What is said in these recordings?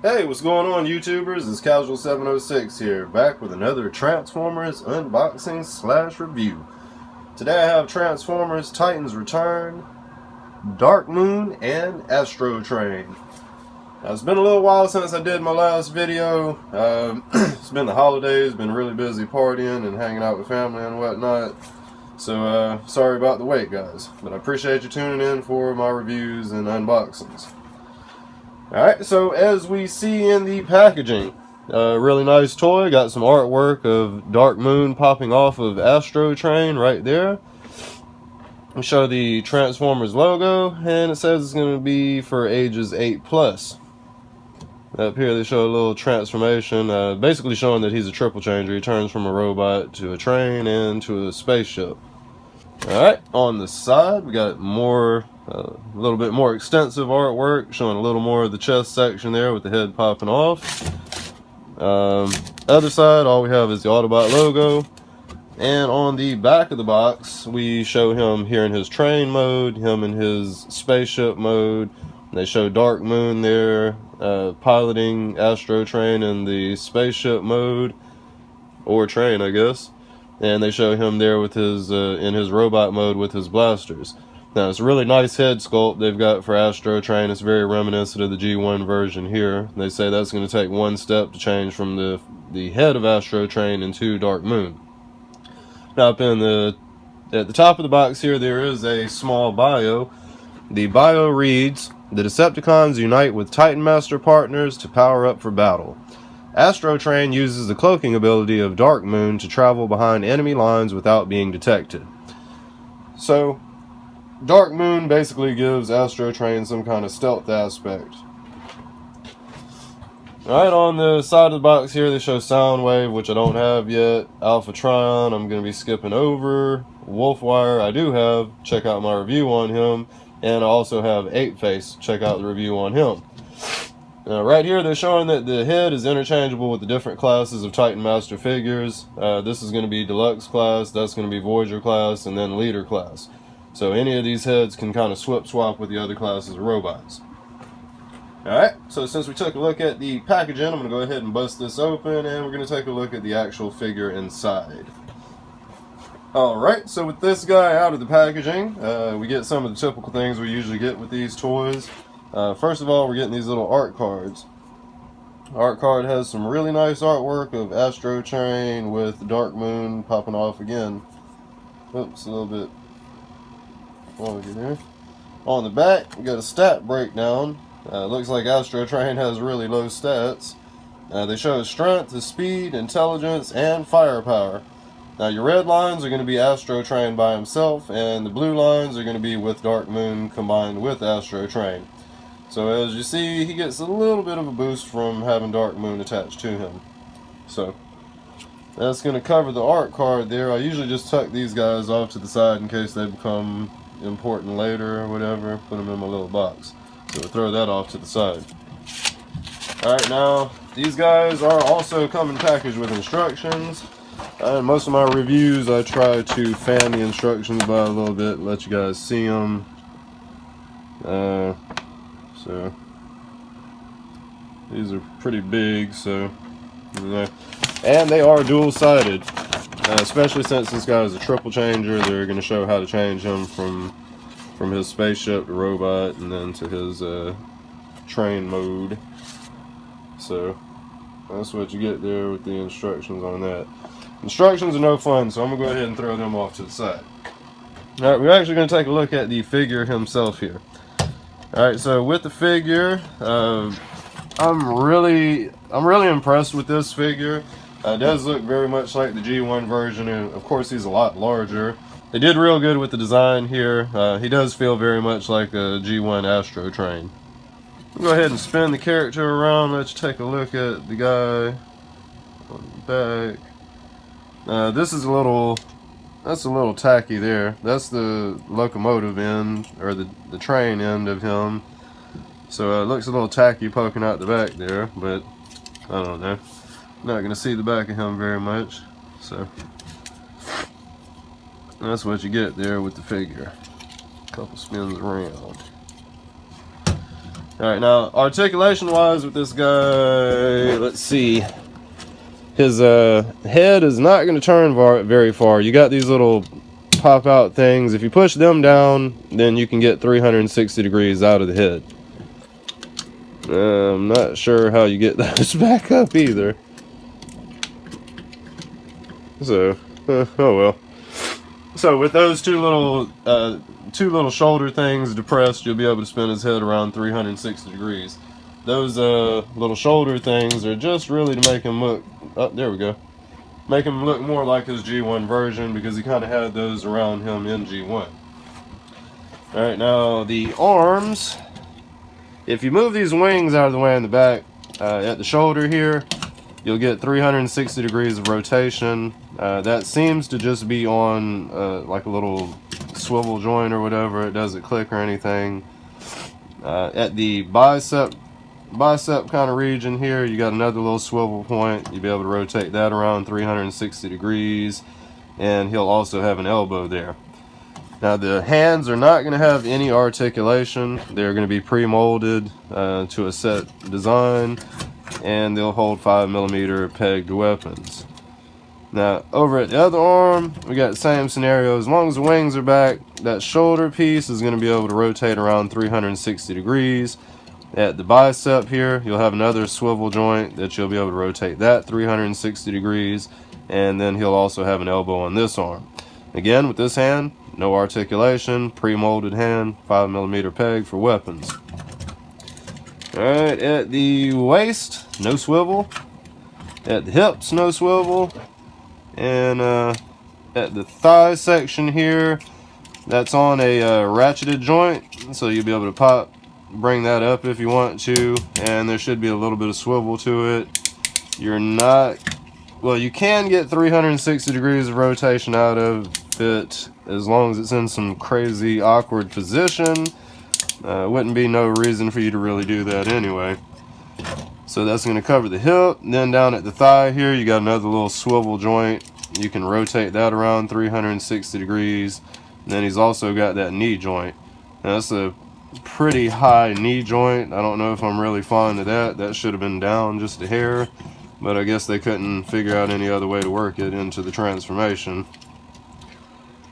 Hey, what's going on, YouTubers? It's Casual706 here, back with another Transformers unboxing / review. Today I have Transformers Titans Return, Darkmoon, and Astrotrain. Now, it's been a little while since I did my last video. It's been the holidays, been really busy partying and hanging out with family and whatnot. So, sorry about the wait, guys. But I appreciate you tuning in for my reviews and unboxings. Alright, so as we see in the packaging, really nice toy. Got some artwork of Darkmoon popping off of Astrotrain right there. We show the Transformers logo, and it says it's going to be for ages 8+. Up here they show a little transformation, basically showing that he's a triple changer. He turns from a robot to a train and to a spaceship. Alright, on the side we got more, a little bit more extensive artwork, showing a little more of the chest section there with the head popping off. Other side, all we have is the Autobot logo. And on the back of the box, we show him here in his train mode, him in his spaceship mode. They show Darkmoon there, piloting Astrotrain in the spaceship mode, or train, I guess. And they show him there with his in his robot mode with his blasters. Now, it's a really nice head sculpt they've got for Astrotrain. It's very reminiscent of the G1 version here. They say that's going to take one step to change from the head of Astrotrain into Darkmoon. Now, up in at the top of the box here, there is a small bio. The bio reads, "The Decepticons unite with Titan Master partners to power up for battle. Astrotrain uses the cloaking ability of Darkmoon to travel behind enemy lines without being detected." So, Darkmoon basically gives Astrotrain some kind of stealth aspect. Alright, on the side of the box here they show Soundwave, which I don't have yet. Alpha Trion, I'm going to be skipping over. Wolfwire, I do have. Check out my review on him. And I also have 8-Face. Check out the review on him. Now, right here they're showing that the head is interchangeable with the different classes of Titan Master figures. This is going to be Deluxe class, that's going to be Voyager class, and then Leader class. So any of these heads can kind of swap with the other classes of robots. Alright, so since we took a look at the packaging, I'm going to go ahead and bust this open, and we're going to take a look at the actual figure inside. Alright, so with this guy out of the packaging, we get some of the typical things we usually get with these toys. First of all, we're getting these little art cards. Art card has some really nice artwork of Astrotrain with Darkmoon popping off again. Oops, a little bit foggy there. On the back, we got a stat breakdown. Looks like Astrotrain has really low stats. They show his strength, his speed, intelligence, and firepower. Now, your red lines are going to be Astrotrain by himself, and the blue lines are going to be with Darkmoon combined with Astrotrain. So as you see, he gets a little bit of a boost from having Darkmoon attached to him. So that's going to cover the art card there. I usually just tuck these guys off to the side in case they become important later or whatever. Put them in my little box. So we'll throw that off to the side. Alright, now these guys are also coming packaged with instructions. In most of my reviews I try to fan the instructions by a little bit, let you guys see them. So these are pretty big, so yeah. And they are dual-sided, especially since this guy is a triple changer. They're going to show how to change him from his spaceship to robot and then to his train mode. So that's what you get there with the instructions on that. Instructions are no fun, so I'm going to go ahead and throw them off to the side. Alright, we're actually going to take a look at the figure himself here. Alright, so with the figure, I'm really impressed with this figure. It does look very much like the G1 version, and of course he's a lot larger. They did real good with the design here. He does feel very much like a G1 Astrotrain. I'll go ahead and spin the character around, let you take a look at the guy on the back. This is that's a little tacky there. That's the locomotive end, or the train end of him. So it looks a little tacky poking out the back there, but I don't know. Not going to see the back of him very much. So that's what you get there with the figure. A couple spins around. Alright, now articulation wise with this guy, let's see. His head is not going to turn very far. You got these little pop out things. If you push them down, then you can get 360 degrees out of the head. I'm not sure how you get those back up either. So, oh well. So with those two little shoulder things depressed, you'll be able to spin his head around 360 degrees. Those little shoulder things are just really to make him look, oh, there we go. Make him look more like his G1 version, because he kind of had those around him in G1. Alright, now the arms. If you move these wings out of the way in the back, at the shoulder here, you'll get 360 degrees of rotation. That seems to just be on like a little swivel joint or whatever. It doesn't click or anything. At the bicep kind of region here, you got another little swivel point. You'll be able to rotate that around 360 degrees, and he'll also have an elbow there. Now the hands are not going to have any articulation. They're going to be pre-molded to a set design, and they'll hold 5mm pegged weapons. Now over at the other arm, we got the same scenario. As long as the wings are back, that shoulder piece is going to be able to rotate around 360 degrees. At the bicep here, you'll have another swivel joint that you'll be able to rotate that 360 degrees, and then he'll also have an elbow on this arm. Again, with this hand, no articulation, pre-molded hand, 5mm peg for weapons. Alright, at the waist, no swivel. At the hips, no swivel. And at the thigh section here, that's on a ratcheted joint, so you'll be able to bring that up if you want to, and there should be a little bit of swivel to it. You're not, well, you can get 360 degrees of rotation out of it as long as it's in some crazy awkward position. Wouldn't be no reason for you to really do that anyway. So that's going to cover the hip. Then down at the thigh here, you got another little swivel joint. You can rotate that around 360 degrees. And then he's also got that knee joint. Now that's a pretty high knee joint. I don't know if I'm really fond of that. That should have been down just a hair, but I guess they couldn't figure out any other way to work it into the transformation.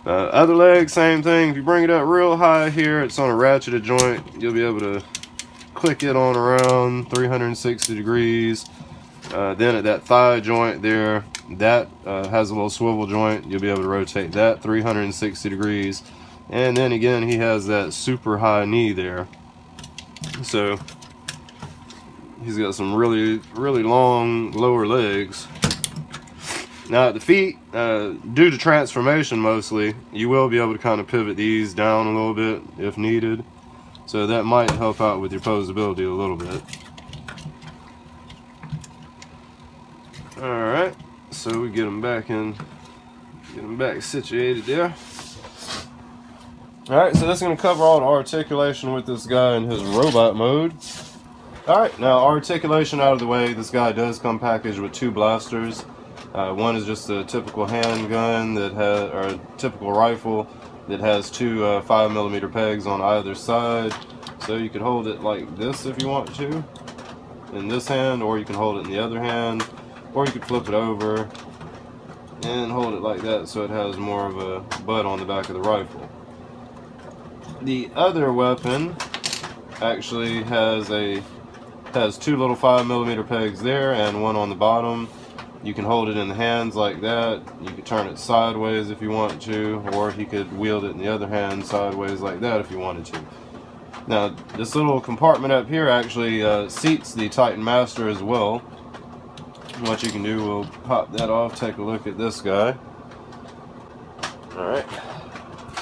Other leg, same thing. If you bring it up real high here, it's on a ratcheted joint. You'll be able to click it on around 360 degrees. Then at that thigh joint there, that has a little swivel joint. You'll be able to rotate that 360 degrees. And then again, he has that super high knee there. So he's got some really long lower legs. Now at the feet, due to transformation mostly, you will be able to kind of pivot these down a little bit if needed. So that might help out with your posability a little bit. Alright, so we get them back situated there. Alright, so that's going to cover all the articulation with this guy in his robot mode. Alright, now articulation out of the way, this guy does come packaged with two blasters. One is just a typical handgun that has, or a typical rifle that has two 5mm pegs on either side. So you could hold it like this if you want to, in this hand, or you can hold it in the other hand, or you could flip it over and hold it like that so it has more of a butt on the back of the rifle. The other weapon actually has two little 5mm pegs there and one on the bottom. You can hold it in the hands like that. You could turn it sideways if you want to, or you could wield it in the other hand sideways like that if you wanted to. Now, this little compartment up here actually seats the Titan Master as well. What you can do, we'll pop that off, take a look at this guy. Alright,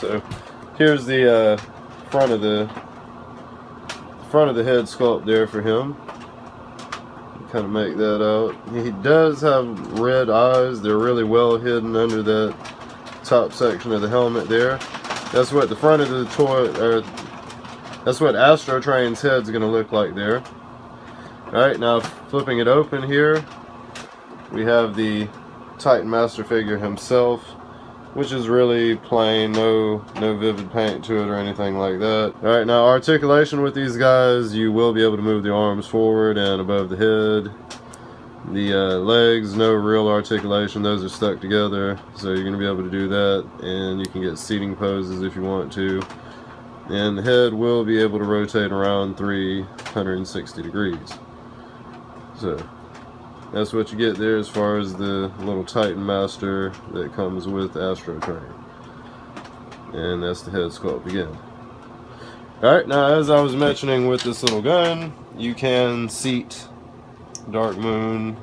so here's the front of the head sculpt there for him. Kind of make that out. He does have red eyes. They're really well hidden under that top section of the helmet there. That's what the front of the toy, or that's what Astrotrain's head's going to look like there. Alright, now flipping it open here, we have the Titan Master figure himself. which is really plain, no vivid paint to it or anything like that. Alright, now articulation with these guys, you will be able to move the arms forward and above the head. The legs, no real articulation, those are stuck together, so you're going to be able to do that, and you can get seating poses if you want to. And the head will be able to rotate around 360 degrees. So that's what you get there as far as the little Titan Master that comes with Astrotrain. And that's the head sculpt again. Alright, now as I was mentioning with this little gun, you can seat Darkmoon.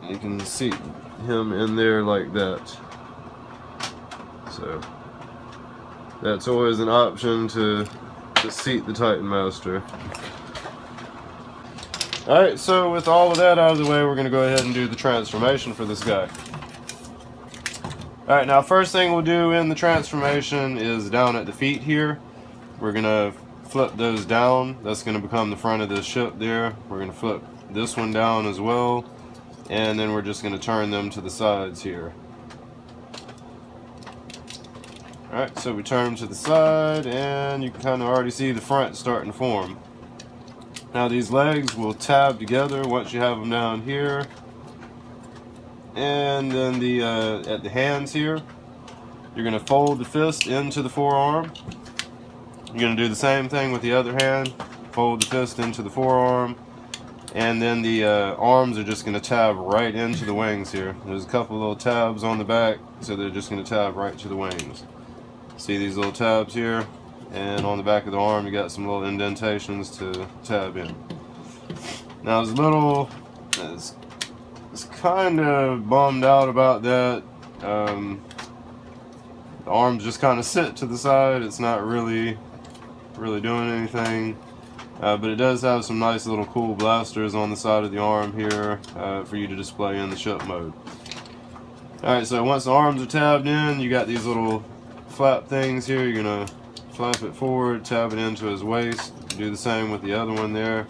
You can seat him in there like that. So that's always an option to seat the Titan Master. Alright, so with all of that out of the way, we're going to go ahead and do the transformation for this guy. Alright, now first thing we'll do in the transformation is down at the feet here. We're going to flip those down. That's going to become the front of the ship there. We're going to flip this one down as well. And then we're just going to turn them to the sides here. Alright, so we turn them to the side, and you can kind of already see the front starting to form. Now these legs will tab together once you have them down here. And then at the hands here, you're going to fold the fist into the forearm. You're going to do the same thing with the other hand. Fold the fist into the forearm. And then the arms are just going to tab right into the wings here. There's a couple little tabs on the back, so they're just going to tab right to the wings. See these little tabs here? And on the back of the arm you got some little indentations to tab in. Now I was kind of bummed out about that. The arms just kind of sit to the side. It's not really doing anything. But it does have some nice little cool blasters on the side of the arm here for you to display in the ship mode. Alright, so once the arms are tabbed in, you got these little flap things here. You're going to flap it forward, tab it into his waist. Do the same with the other one there.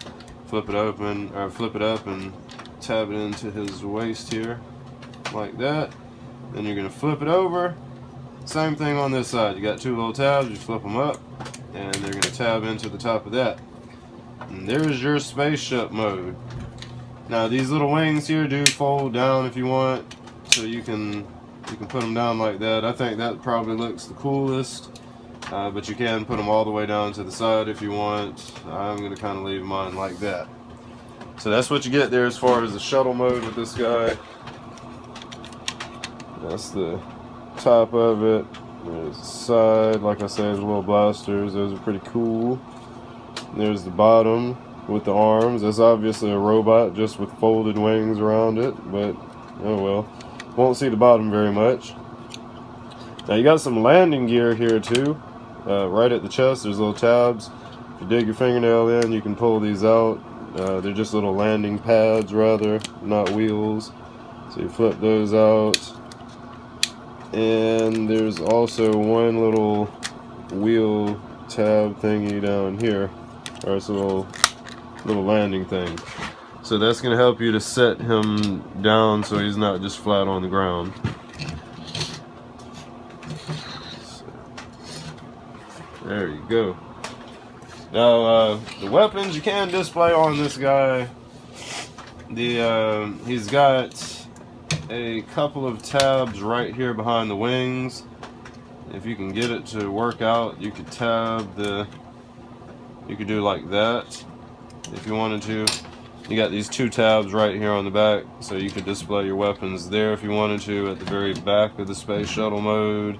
Flip it open, or flip it up and tab it into his waist here, like that. Then you're going to flip it over. Same thing on this side. You got two little tabs, you flip them up, and they're going to tab into the top of that. And there's your spaceship mode. Now these little wings here do fold down if you want, so you can put them down like that. I think that probably looks the coolest, but you can put them all the way down to the side if you want. I'm going to kind of leave mine like that. So that's what you get there as far as the shuttle mode with this guy. That's the top of it. There's the side, like I said, the little blasters. Those are pretty cool. There's the bottom with the arms. That's obviously a robot just with folded wings around it, but oh well. Won't see the bottom very much. Now you got some landing gear here too. Right at the chest there's little tabs. If you dig your fingernail in, you can pull these out. They're just little landing pads rather, not wheels. So you flip those out. And there's also one little wheel tab thingy down here. Or it's a little landing thing. So that's going to help you to set him down so he's not just flat on the ground. So, there you go. Now the weapons you can display on this guy. He's got a couple of tabs right here behind the wings. If you can get it to work out, you could tab you could do like that if you wanted to. You got these two tabs right here on the back, so you could display your weapons there if you wanted to at the very back of the space shuttle mode.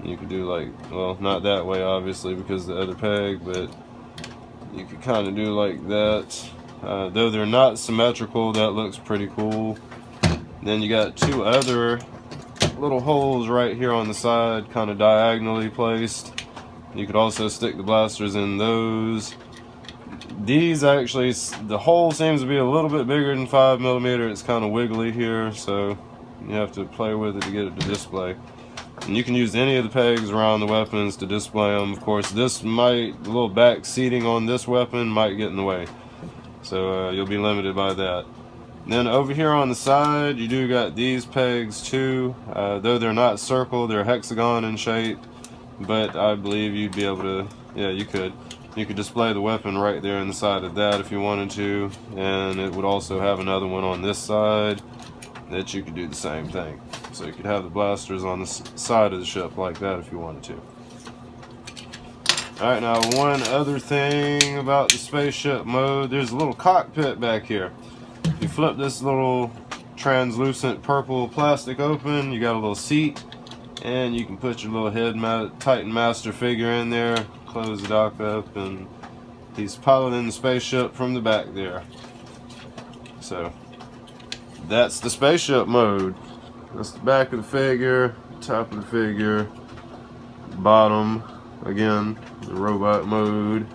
You could do like, well, not that way obviously because of the other peg, but you could kind of do like that. Though they're not symmetrical, that looks pretty cool. Then you got two other little holes right here on the side, kind of diagonally placed. You could also stick the blasters in those. These actually, the hole seems to be a little bit bigger than 5mm. It's kind of wiggly here, so you have to play with it to get it to display. And you can use any of the pegs around the weapons to display them. Of course, the little back seating on this weapon might get in the way. So you'll be limited by that. Then over here on the side, you do got these pegs too. Though they're not circle, they're hexagon in shape. But I believe you'd be able to, yeah, you could. You could display the weapon right there in the side of that if you wanted to. And it would also have another one on this side that you could do the same thing. So you could have the blasters on the side of the ship like that if you wanted to. Alright, now one other thing about the spaceship mode, there's a little cockpit back here. If you flip this little translucent purple plastic open, you got a little seat, and you can put your little head Titan Master figure in there, close the dock up, and he's piloting the spaceship from the back there. So that's the spaceship mode. That's the back of the figure, top of the figure, bottom, again, the robot mode.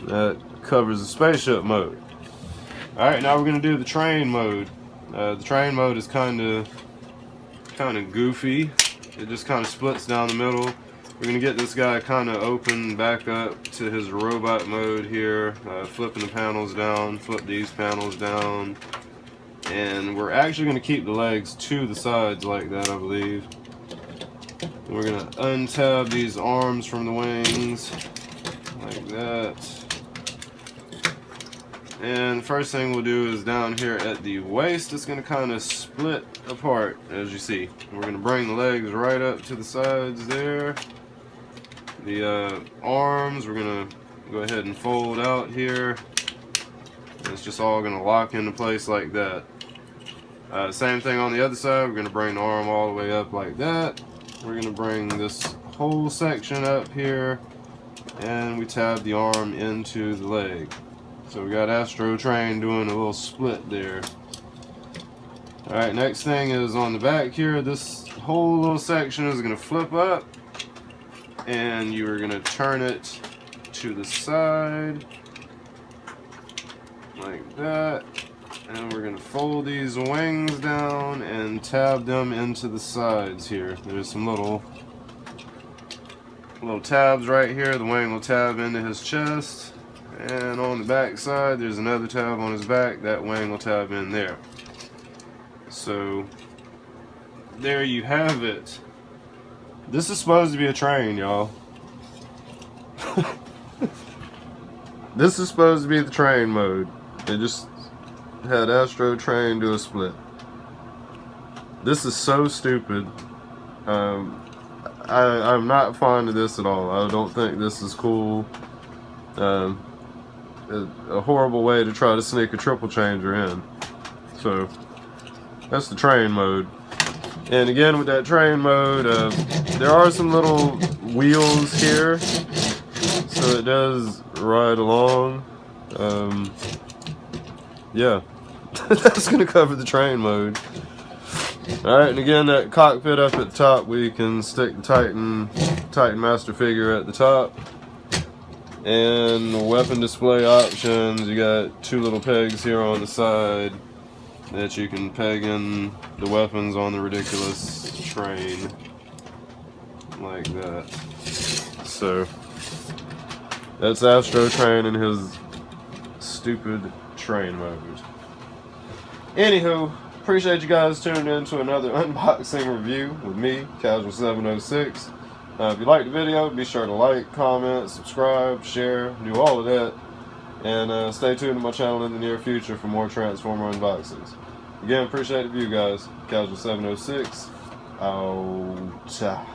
That covers the spaceship mode. Alright, now we're going to do the train mode. The train mode is kind of goofy. It just kind of splits down the middle. We're going to get this guy kind of open back up to his robot mode here. Flipping the panels down, flip these panels down. And we're actually going to keep the legs to the sides like that, I believe. And we're going to untab these arms from the wings like that. And the first thing we'll do is down here at the waist, it's going to kind of split apart, as you see. We're going to bring the legs right up to the sides there. The arms, we're going to go ahead and fold out here. And it's just all going to lock into place like that. Same thing on the other side, we're going to bring the arm all the way up like that. We're going to bring this whole section up here, and we tab the arm into the leg. So we got Astrotrain doing a little split there. Alright, next thing is on the back here. This whole little section is going to flip up, and you are going to turn it to the side like that. And we're going to fold these wings down and tab them into the sides here. There's some little tabs right here. The wing will tab into his chest. And on the back side, there's another tab on his back. That wing will tab in there. So, there you have it. This is supposed to be a train, y'all. This is supposed to be the train mode. They just had Astrotrain do a split. This is so stupid. I'm not fond of this at all. I don't think this is cool. A horrible way to try to sneak a triple changer in. So that's the train mode. And again, with that train mode, there are some little wheels here, so it does ride along. Yeah, that's gonna cover the train mode. Alright, and again, that cockpit up at the top, we can stick the Titan Master figure at the top. And the weapon display options, you got two little pegs here on the side that you can peg in the weapons on the ridiculous train. Like that. So, that's Astrotrain and his stupid train mode. Anywho, appreciate you guys tuning in to another unboxing review with me, Casual706. If you liked the video, be sure to like, comment, subscribe, share, do all of that. And stay tuned to my channel in the near future for more Transformer unboxings. Again, appreciate the view, guys. Casual706, out.